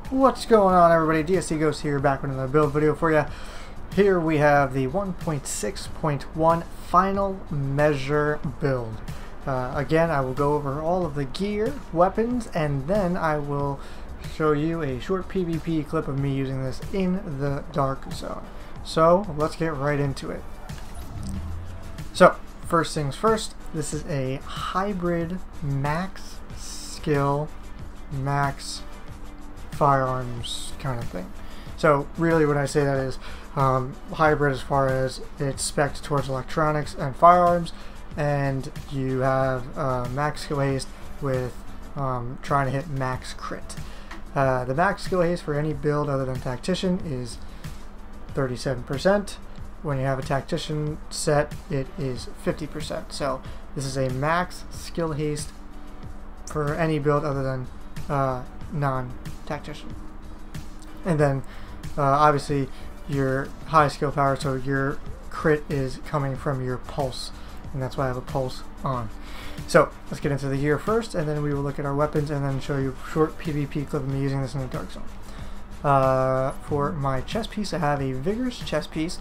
What's going on, everybody? DSDghost here, back with another build video for you. Here we have the 1.6.1 final measure build. Again, I will go over all of the gear, weapons, and then I will show you a short PvP clip of me using this in the dark zone. So let's get right into it. So first things first, this is a hybrid max skill, max firearms kind of thing. So really when I say that is hybrid as far as it's spec'd towards electronics and firearms, and you have max skill haste with trying to hit max crit. The max skill haste for any build other than tactician is 37%. When you have a tactician set, it is 50%. So this is a max skill haste for any build other than non-tactician. And then obviously your high skill power, so your crit is coming from your pulse, and that's why I have a pulse on. So let's get into the gear first, and then we will look at our weapons and then show you a short PvP clip of me using this in the dark zone. For my chest piece, I have a vigorous chest piece,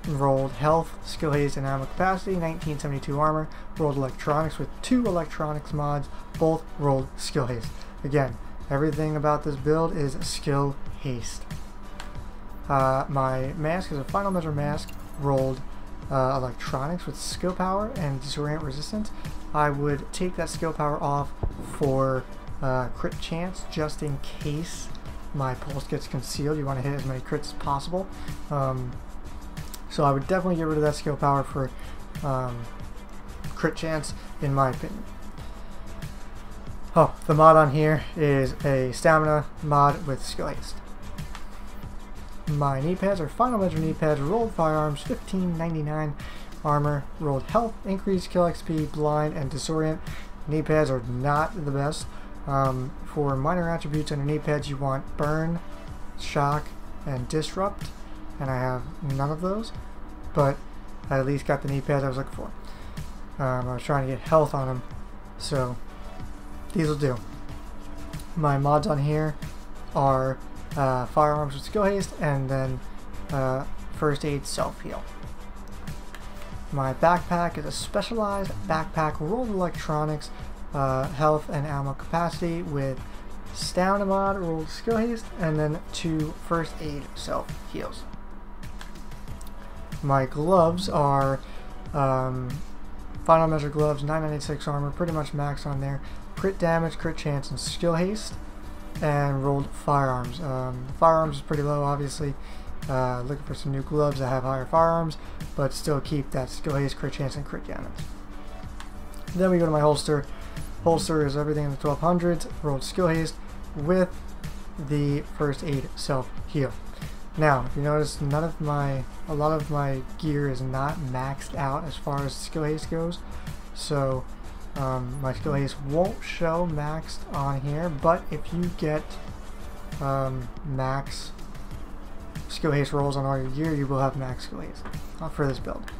rolled health, skill haste, and ammo capacity, 1972 armor, rolled electronics with 2 electronics mods, both rolled skill haste. Again, everything about this build is skill haste. My mask is a final measure mask, rolled electronics with skill power and disorient resistance. I would take that skill power off for crit chance, just in case my pulse gets concealed. You want to hit as many crits as possible. So I would definitely get rid of that skill power for crit chance, in my opinion. Oh, the mod on here is a stamina mod with skill haste. My knee pads are final measure knee pads, rolled firearms, 1599 armor, rolled health, increased kill XP, blind, and disorient. Knee pads are not the best. For minor attributes on your knee pads, you want burn, shock, and disrupt, and I have none of those, but I at least got the knee pads I was looking for. I was trying to get health on them, so these will do. My mods on here are firearms with skill haste, and then first aid self-heal. My backpack is a specialized backpack, rolled electronics, health and ammo capacity with stamina mod, rolled skill haste, and then 2 first aid self-heals. My gloves are final measure gloves, 996 armor, pretty much max on there, crit damage, crit chance, and skill haste, and rolled firearms. The firearms is pretty low, obviously. Looking for some new gloves that have higher firearms, but still keep that skill haste, crit chance, and crit damage. Then we go to my holster. Holster is everything in the 1200s, rolled skill haste with the first aid self-heal. Now, if you notice, a lot of my gear is not maxed out as far as skill haste goes, so my skill haste won't show maxed on here, but if you get max skill haste rolls on all your gear, you will have max skill haste for this build.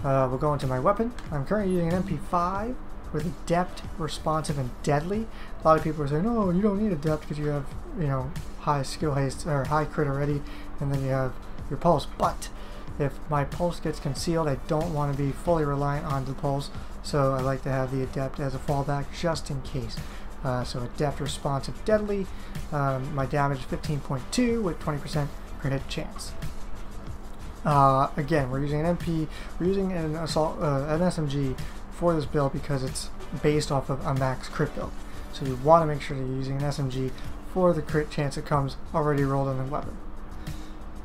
We'll go into my weapon. I'm currently using an MP5 with adept, responsive, and deadly. A lot of people are saying, "No, you don't need adept because you have, high skill haste or high crit already, and then you have your pulse." But if my pulse gets concealed, I don't want to be fully reliant on the pulse, so I like to have the adept as a fallback just in case. So adept, responsive, deadly. My damage is 15.2 with 20% crit hit chance. Again, we're using an MP. We're using an SMG for this build because it's based off of a max crit build. So you want to make sure that you're using an SMG for the crit chance that comes already rolled on the weapon.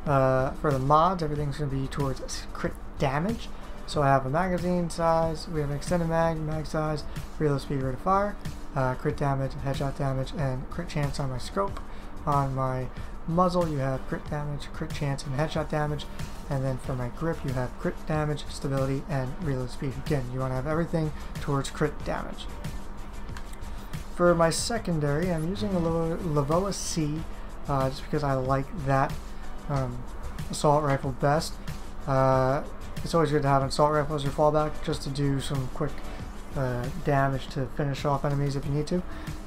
For the mods, everything's going to be towards crit damage. So I have a magazine size, we have an extended mag size, reload speed, rate of fire, crit damage, headshot damage, and crit chance on my scope. On my muzzle, you have crit damage, crit chance, and headshot damage. And then for my grip, you have crit damage, stability, and reload speed. Again, you want to have everything towards crit damage. For my secondary, I'm using a Lavoa C, just because I like that assault rifle best. It's always good to have an assault rifle as your fallback, just to do some quick damage to finish off enemies if you need to.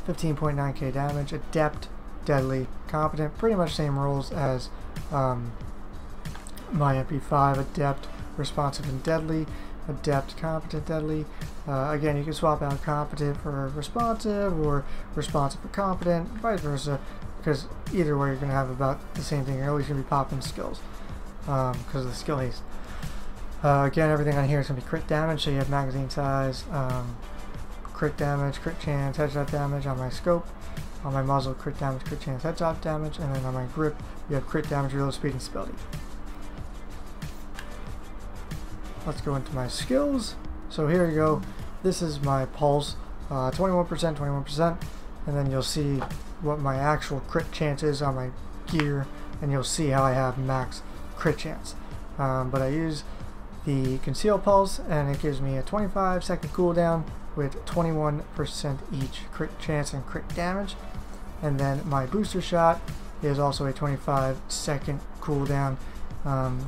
15.9k damage, adept, deadly, competent, pretty much same rules as my MP5, adept, responsive and deadly, adept, competent, deadly. Again, you can swap out competent for responsive or responsive for competent, vice versa, because either way you're going to have about the same thing. You're always going to be popping skills because of the skill haste. Again, everything on here is going to be crit damage, so you have magazine size, crit damage, crit chance, headshot damage on my scope. On my muzzle, crit damage, crit chance, headshot damage, and then on my grip, you have crit damage, reload speed, and stability. Let's go into my skills. So here you go. This is my pulse, 21%, 21%, and then you'll see what my actual crit chance is on my gear, and you'll see how I have max crit chance. But I use the conceal pulse, and it gives me a 25-second cooldown with 21% each crit chance and crit damage. And then my booster shot is also a 25-second cooldown,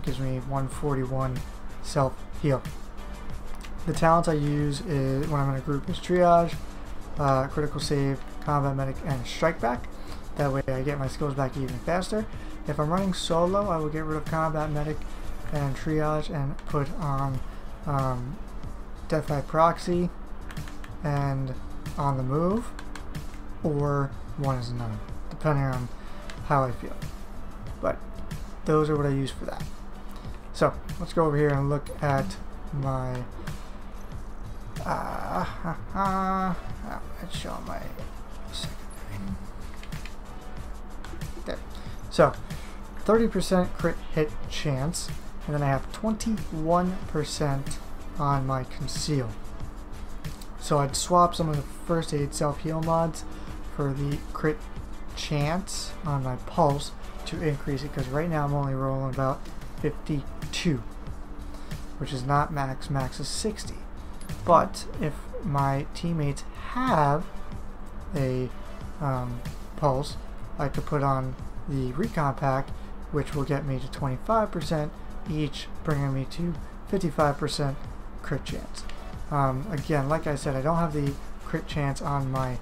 gives me 141 self heal. The talents I use is when I'm in a group is triage, critical save, combat medic, and strike back. That way I get my skills back even faster. If I'm running solo, I will get rid of combat medic and triage and put on death by proxy and on the move, or one is none, depending on how I feel. But those are what I use for that. So let's go over here and look at my let's show my secondary. There. So 30% crit hit chance, and then I have 21% on my conceal. So I'd swap some of the first aid self-heal mods for the crit chance on my pulse to increase it, because right now I'm only rolling about 52, which is not max. Max is 60. But if my teammates have a pulse, I could put on the recon pack, which will get me to 25% each, bringing me to 55% crit chance. Again, like I said, I don't have the crit chance on my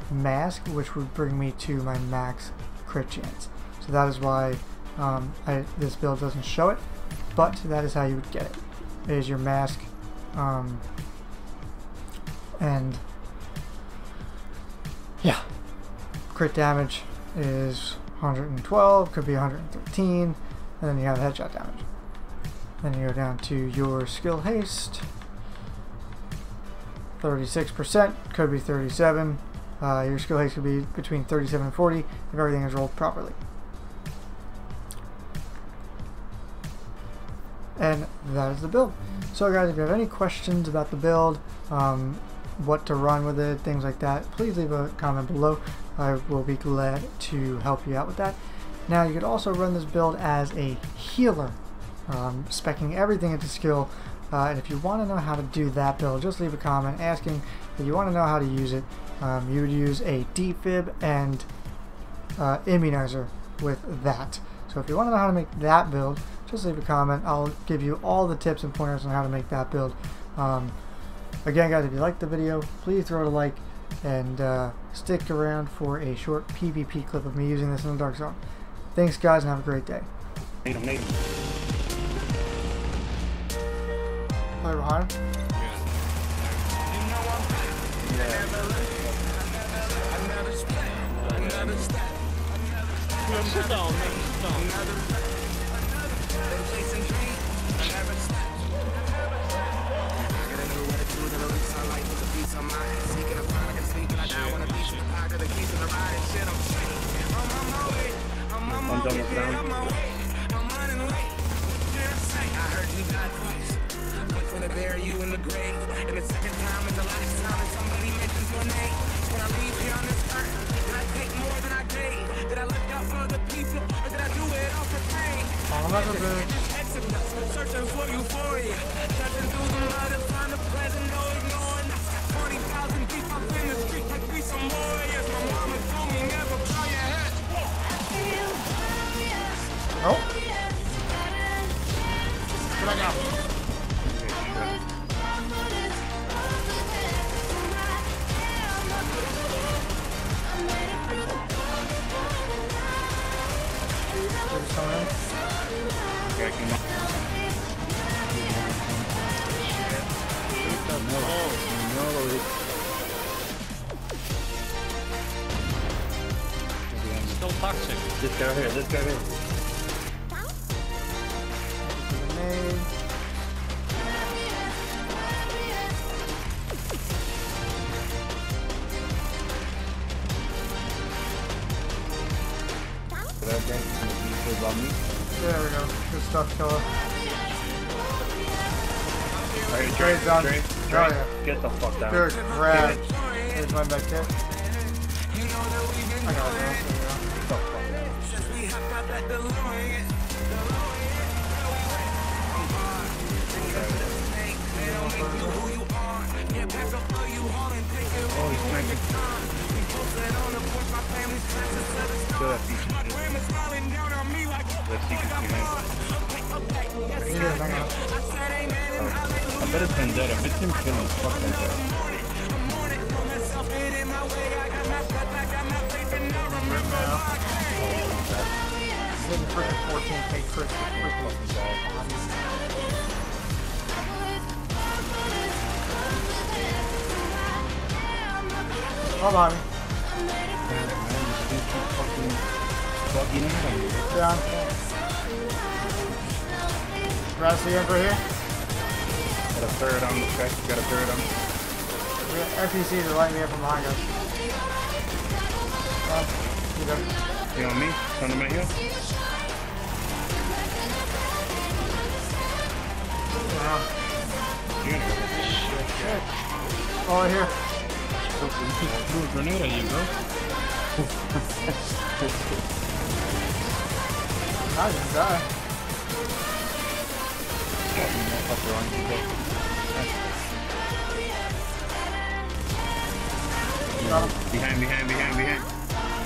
mask, which would bring me to my max crit chance. So that is why this build doesn't show it, but that is how you would get it, is your mask, and yeah, crit damage is 112, could be 113, and then you have headshot damage. Then you go down to your skill haste, 36%, could be 37. Your skill haste could be between 37 and 40 if everything is rolled properly. And that is the build. So guys, if you have any questions about the build, what to run with it, things like that, please leave a comment below. I will be glad to help you out with that. Now you could also run this build as a healer, speccing everything into skill. And if you want to know how to do that build, just leave a comment asking if you want to know how to use it. You would use a defib and immunizer with that. So if you want to know how to make that build, just leave a comment. I'll give you all the tips and pointers on how to make that build. Again guys, if you liked the video, please throw it a like, and stick around for a short PvP clip of me using this in the Dark Zone. Thanks guys, and have a great day. Play behind. I'm done with them. To bury you in the grave, and the second time in the last time somebody mentions your name. When I leave here on this earth, did I take more than I gave? Did I look out for the people, or did I do it off the pain? Searching for euphoria, searching through the mud to find the present, no ignoring. 40,000 people up in the street, like we some warriors. My mama told me never bow your head. Oh. What I got? This guy here, this guy here. Grenade. There we go. Good stuff, killer. Alright, Trade's done. Trade. Oh, yeah. Get the fuck down. Good grab. Here's my back kit. I got it. There we go. Oh, he's sniping. Good. Let's see if he can. He is, I got it. I bet it's Vendetta. If it's him killing, fuck Vendetta. Hitting freaking 14k crit. Hold on. Down. Trashy over here. Got a third on the track. Got a third on. FPCs are lighting me up from behind us. You go. You on me? Turn him right here. Shit. Oh, right here. Threw a grenade at you, bro. I didn't die. Got him. Behind.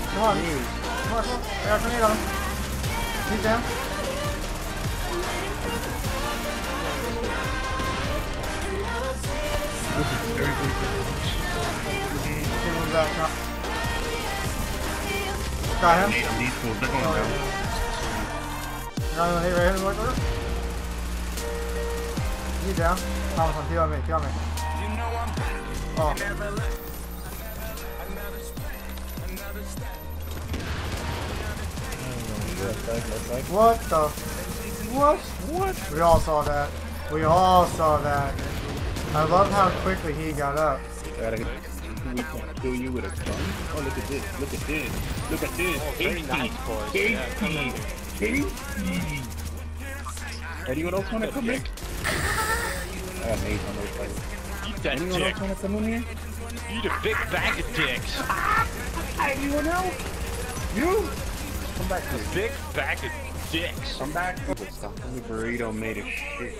Come on. Come on. I got a grenade on him. He's down. This is very good. Back up. Got him. These fools, they're going down. Got him right here in the white order. He's down. Thomas, heal on me. Oh. What the? What? We all saw that. I love how quickly he got up. We can kill you with a gun. Oh, look at this. Oh, very nice, Anyone else want to come in? I got nades on those fights. Eat that Anyone dick. else want to come in here? Eat a big bag of dicks. Anyone else? You? Come back A big bag of dicks. Come back. Stop. The burrito made of shit.